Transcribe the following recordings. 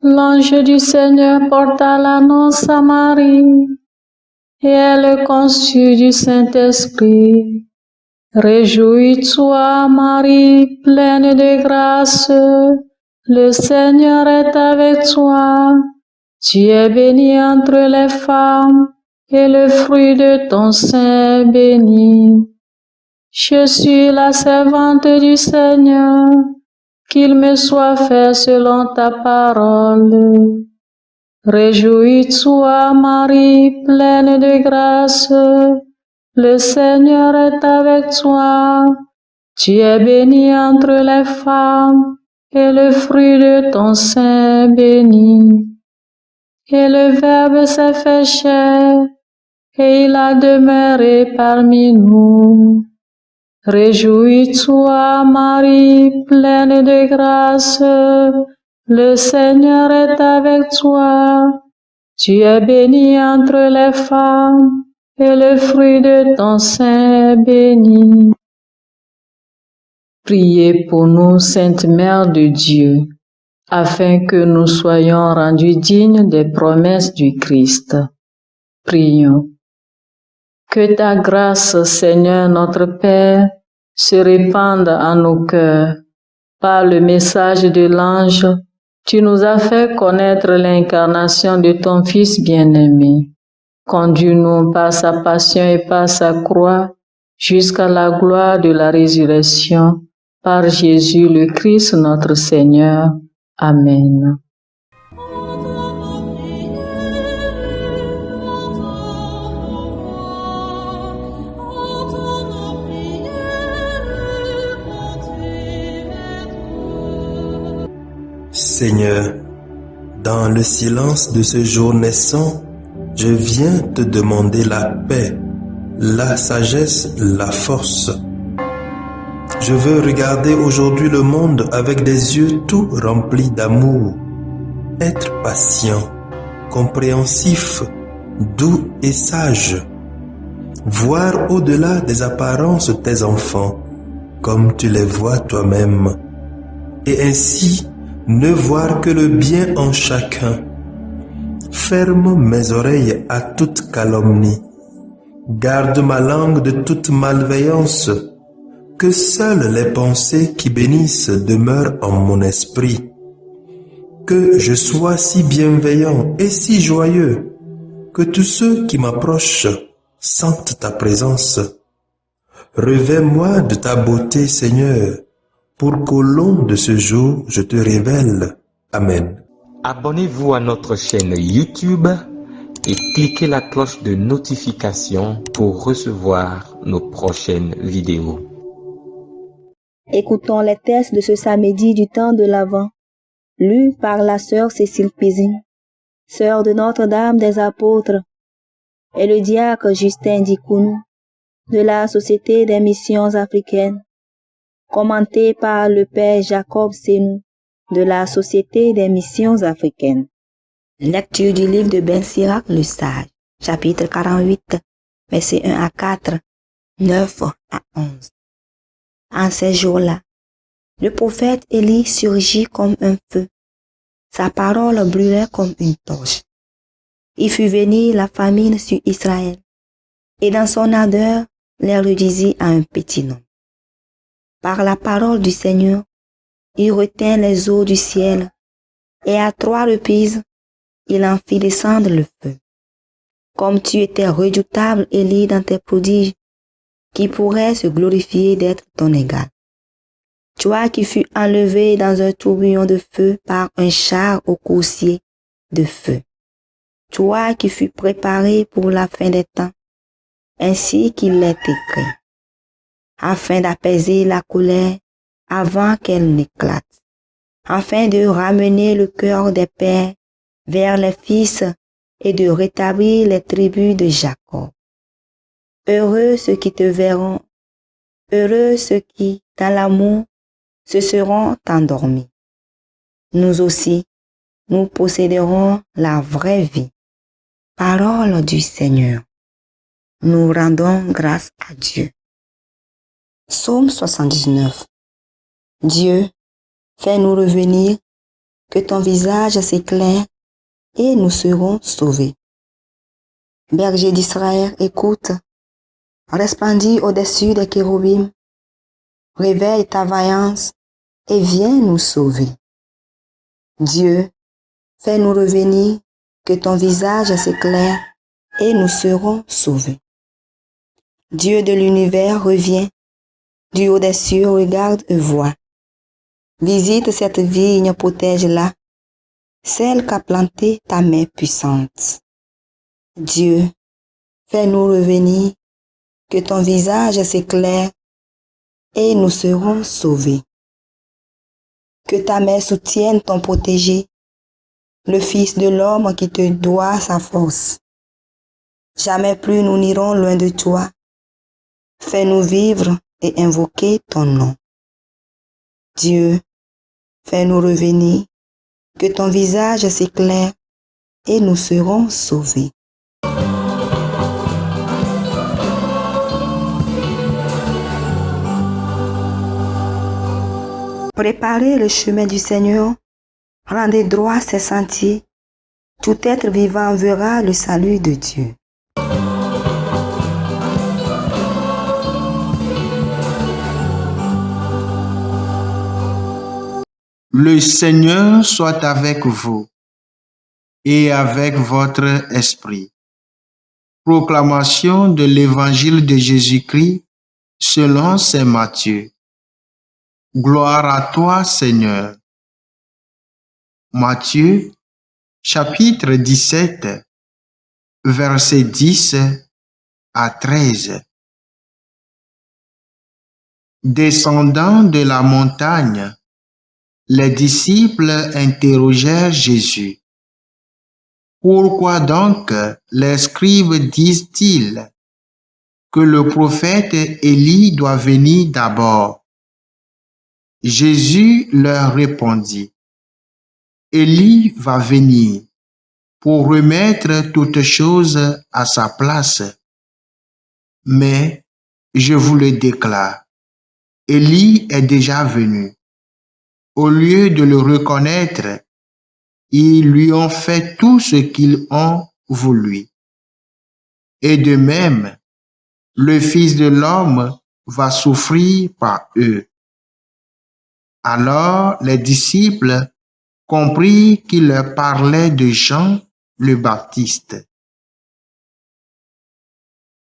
L'ange du Seigneur porta l'annonce à Marie, et elle conçut du Saint-Esprit. Réjouis-toi, Marie, pleine de grâce, le Seigneur est avec toi. Tu es bénie entre les femmes, et le fruit de ton sein est béni. Je suis la servante du Seigneur, qu'il me soit fait selon ta parole. Réjouis-toi, Marie, pleine de grâce, le Seigneur est avec toi. Tu es bénie entre les femmes, et le fruit de ton sein est béni. Et le Verbe s'est fait chair, et il a demeuré parmi nous. Réjouis-toi, Marie, pleine de grâce, le Seigneur est avec toi. Tu es bénie entre les femmes, et le fruit de ton sein est béni. Priez pour nous, Sainte Mère de Dieu, afin que nous soyons rendus dignes des promesses du Christ. Prions. Que ta grâce, Seigneur notre Père, se répande en nos cœurs. Par le message de l'ange, tu nous as fait connaître l'incarnation de ton Fils bien-aimé. Conduis-nous par sa passion et par sa croix jusqu'à la gloire de la résurrection, par Jésus le Christ notre Seigneur. Amen. Seigneur, dans le silence de ce jour naissant, je viens te demander la paix, la sagesse, la force. Je veux regarder aujourd'hui le monde avec des yeux tout remplis d'amour, être patient, compréhensif, doux et sage, voir au-delà des apparences tes enfants, comme tu les vois toi-même, et ainsi ne voir que le bien en chacun. Ferme mes oreilles à toute calomnie. Garde ma langue de toute malveillance. Que seules les pensées qui bénissent demeurent en mon esprit. Que je sois si bienveillant et si joyeux que tous ceux qui m'approchent sentent ta présence. Revêts-moi de ta beauté, Seigneur, pour qu'au long de ce jour, je te révèle. Amen. Abonnez-vous à notre chaîne YouTube et cliquez la cloche de notification pour recevoir nos prochaines vidéos. Écoutons les textes de ce samedi du temps de l'Avent, lus par la sœur Cécile Pizine, sœur de Notre-Dame des Apôtres, et le diacre Justin Dikounou, de la Société des Missions Africaines, commenté par le Père Jacob Senou, de la Société des Missions Africaines. Lecture du livre de Ben Sirac le Sage, chapitre 48, versets 1 à 4, 9 à 11. En ces jours-là, le prophète Élie surgit comme un feu. Sa parole brûlait comme une torche. Il fit venir la famine sur Israël, et dans son ardeur, les réduisit à un petit nombre. Par la parole du Seigneur, il retint les eaux du ciel, et à 3 reprises, il en fit descendre le feu. Comme tu étais redoutable, Élie, dans tes prodiges, qui pourrait se glorifier d'être ton égal. Toi qui fus enlevé dans un tourbillon de feu par un char au coursier de feu. Toi qui fus préparé pour la fin des temps, ainsi qu'il est écrit, afin d'apaiser la colère avant qu'elle n'éclate, afin de ramener le cœur des pères vers les fils et de rétablir les tribus de Jacob. Heureux ceux qui te verront, heureux ceux qui, dans l'amour, se seront endormis. Nous aussi, nous posséderons la vraie vie. Parole du Seigneur. Nous rendons grâce à Dieu. Psaume 79. Dieu, fais-nous revenir, que ton visage s'éclaire et nous serons sauvés. Berger d'Israël, écoute, resplendis au-dessus des chérubins, réveille ta vaillance et viens nous sauver. Dieu, fais-nous revenir, que ton visage s'éclaire et nous serons sauvés. Dieu de l'univers revient, du haut des cieux regarde et voit. Visite cette vigne, protège-la, celle qu'a plantée ta main puissante. Dieu, fais-nous revenir, que ton visage s'éclaire et nous serons sauvés. Que ta main soutienne ton protégé, le Fils de l'homme qui te doit sa force. Jamais plus nous n'irons loin de toi. Fais-nous vivre et invoquer ton nom. Dieu, fais-nous revenir, que ton visage s'éclaire et nous serons sauvés. Préparez le chemin du Seigneur, rendez droit ses sentiers, tout être vivant verra le salut de Dieu. Le Seigneur soit avec vous et avec votre esprit. Proclamation de l'Évangile de Jésus-Christ selon saint Matthieu. Gloire à toi, Seigneur. Matthieu, chapitre 17, versets 10 à 13. Descendant de la montagne, les disciples interrogèrent Jésus. Pourquoi donc les scribes disent-ils que le prophète Élie doit venir d'abord? Jésus leur répondit, Élie va venir pour remettre toutes choses à sa place. Mais je vous le déclare, Élie est déjà venu. Au lieu de le reconnaître, ils lui ont fait tout ce qu'ils ont voulu. Et de même, le Fils de l'homme va souffrir par eux. Alors les disciples comprirent qu'il leur parlait de Jean le Baptiste.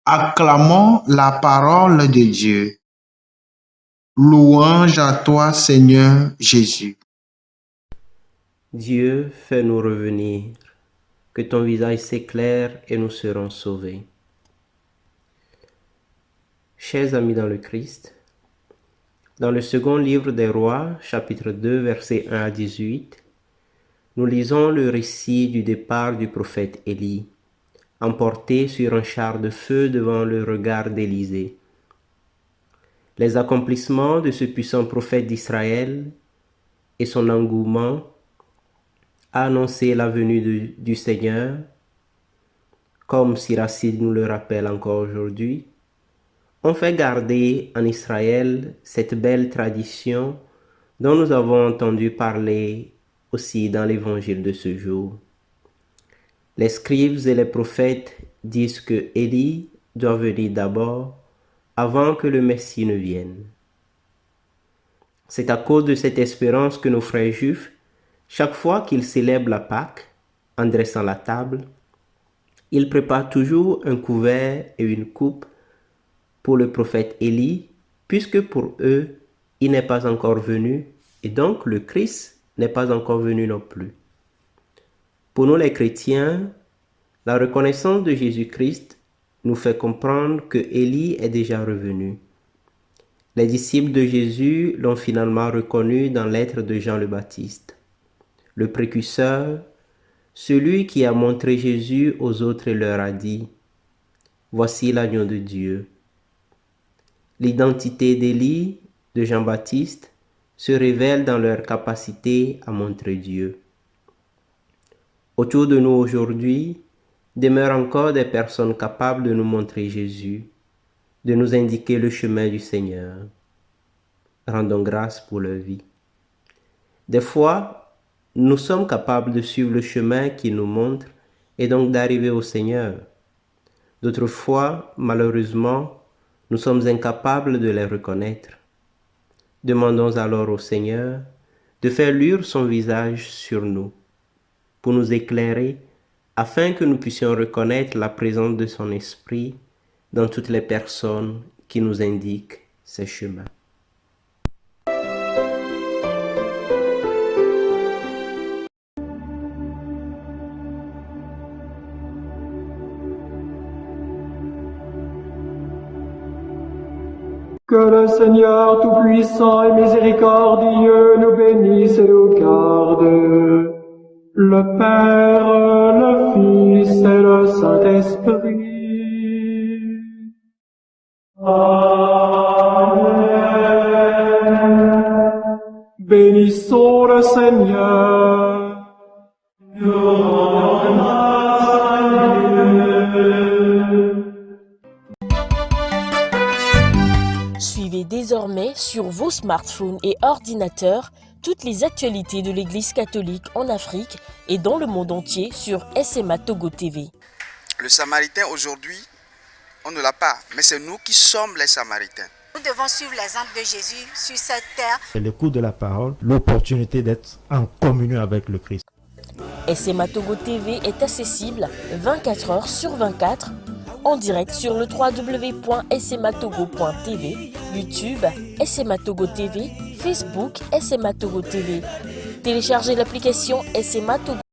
Acclamons la parole de Dieu. Louange à toi, Seigneur Jésus. Dieu, fais-nous revenir, que ton visage s'éclaire et nous serons sauvés. Chers amis dans le Christ, dans le second livre des Rois, chapitre 2, versets 1 à 18, nous lisons le récit du départ du prophète Élie, emporté sur un char de feu devant le regard d'Élisée. Les accomplissements de ce puissant prophète d'Israël et son engouement à annoncer la venue du Seigneur, comme Siracide nous le rappelle encore aujourd'hui, ont fait garder en Israël cette belle tradition dont nous avons entendu parler aussi dans l'évangile de ce jour. Les scribes et les prophètes disent que Élie doit venir d'abord avant que le Messie ne vienne. C'est à cause de cette espérance que nos frères juifs, chaque fois qu'ils célèbrent la Pâque, en dressant la table, ils préparent toujours un couvert et une coupe pour le prophète Élie, puisque pour eux, il n'est pas encore venu, et donc le Christ n'est pas encore venu non plus. Pour nous les chrétiens, la reconnaissance de Jésus-Christ nous fait comprendre que Élie est déjà revenu. Les disciples de Jésus l'ont finalement reconnu dans l'être de Jean le Baptiste, le précurseur, celui qui a montré Jésus aux autres et leur a dit voici l'agneau de Dieu. L'identité d'Élie, de Jean-Baptiste, se révèle dans leur capacité à montrer Dieu. Autour de nous aujourd'hui, demeurent encore des personnes capables de nous montrer Jésus, de nous indiquer le chemin du Seigneur. Rendons grâce pour leur vie. Des fois, nous sommes capables de suivre le chemin qu'il nous montre et donc d'arriver au Seigneur. D'autres fois, malheureusement, nous sommes incapables de les reconnaître. Demandons alors au Seigneur de faire luire son visage sur nous, pour nous éclairer, afin que nous puissions reconnaître la présence de son Esprit dans toutes les personnes qui nous indiquent ces chemins. Que le Seigneur Tout-Puissant et Miséricordieux nous bénisse et nous garde, le Père, le Fils et le Saint-Esprit. Amen. Bénissons le Seigneur. Nous rendons grâce à Dieu. Suivez désormais sur vos smartphones et ordinateurs toutes les actualités de l'Église catholique en Afrique et dans le monde entier sur SMA Togo TV. Le Samaritain aujourd'hui, on ne l'a pas, mais c'est nous qui sommes les Samaritains. Nous devons suivre l'exemple de Jésus sur cette terre. C'est l'écoute de la parole, l'opportunité d'être en communion avec le Christ. SMA Togo TV est accessible 24 heures sur 24 en direct sur le www.smatogo.tv, YouTube, SMA Togo TV, Facebook, SMA Togo TV. Téléchargez l'application SMA Togo.